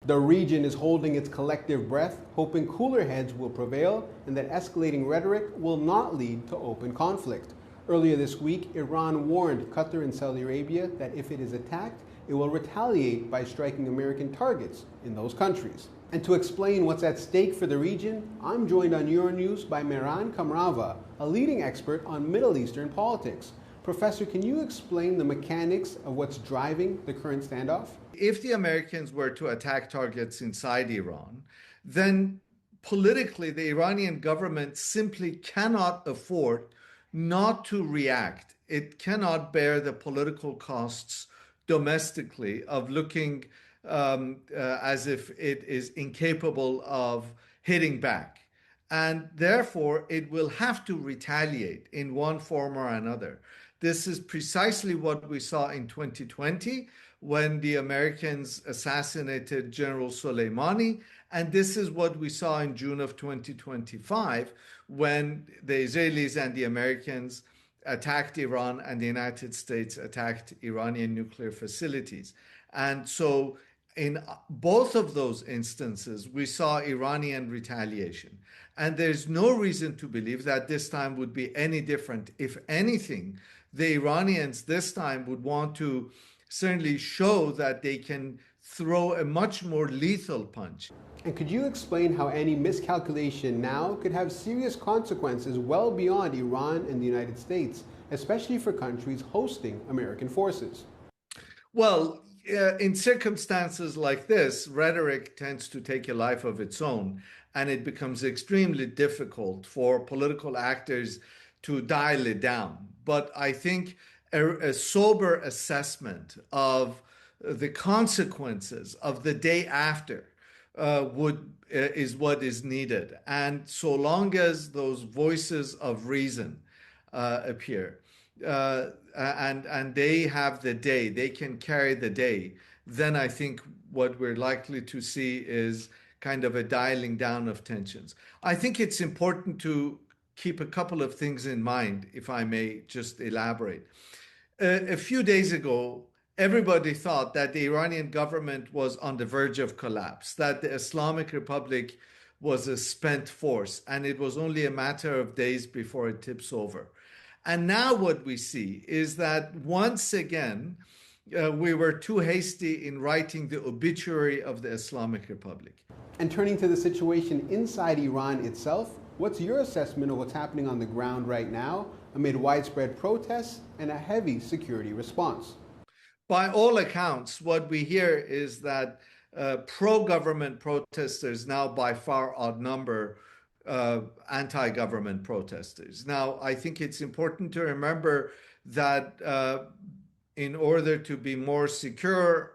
The region is holding its collective breath, hoping cooler heads will prevail and that escalating rhetoric will not lead to open conflict. Earlier this week, Iran warned Qatar and Saudi Arabia that if it is attacked, it will retaliate by striking American targets in those countries. And to explain what's at stake for the region, I'm joined on Euronews by Mehran Kamrava, a leading expert on Middle Eastern politics. Professor, can you explain the mechanics of what's driving the current standoff? If the Americans were to attack targets inside Iran, then politically the Iranian government simply cannot afford not to react. It cannot bear the political costs domestically of looking as if it is incapable of hitting back. And therefore, it will have to retaliate in one form or another. This is precisely what we saw in 2020 when the Americans assassinated General Soleimani. And this is what we saw in June of 2025 when the Israelis and the Americans attacked Iran and the United States attacked Iranian nuclear facilities. And so in both of those instances, we saw Iranian retaliation. And there's no reason to believe that this time would be any different. If anything, the Iranians this time would want to certainly show that they can throw a much more lethal punch. And could you explain how any miscalculation now could have serious consequences well beyond Iran and the United States, especially for countries hosting American forces? Well, in circumstances like this, rhetoric tends to take a life of its own, and it becomes extremely difficult for political actors to dial it down. But I think a sober assessment of the consequences of the day after is what is needed. And so long as those voices of reason appear, and they have the day, they can carry the day, then I think what we're likely to see is kind of a dialing down of tensions. I think it's important to keep a couple of things in mind, if I may just elaborate. A few days ago, everybody thought that the Iranian government was on the verge of collapse, that the Islamic Republic was a spent force, and it was only a matter of days before it tips over. And now what we see is that once again, we were too hasty in writing the obituary of the Islamic Republic. And turning to the situation inside Iran itself, what's your assessment of what's happening on the ground right now amid widespread protests and a heavy security response? By all accounts, what we hear is that pro-government protesters now by far outnumber anti-government protesters. Now, I think it's important to remember that in order to be more secure,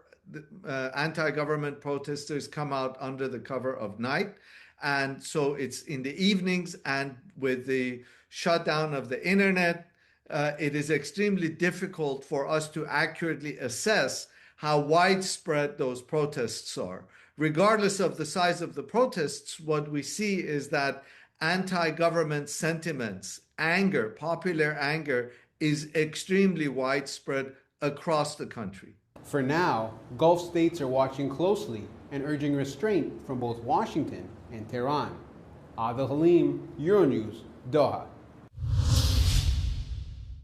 anti-government protesters come out under the cover of night. And so it's in the evenings, and with the shutdown of the internet, it is extremely difficult for us to accurately assess how widespread those protests are. Regardless of the size of the protests, what we see is that anti-government sentiments, anger, popular anger, is extremely widespread across the country. For now, Gulf states are watching closely and urging restraint from both Washington and Tehran. Adil Halim, Euronews, Doha.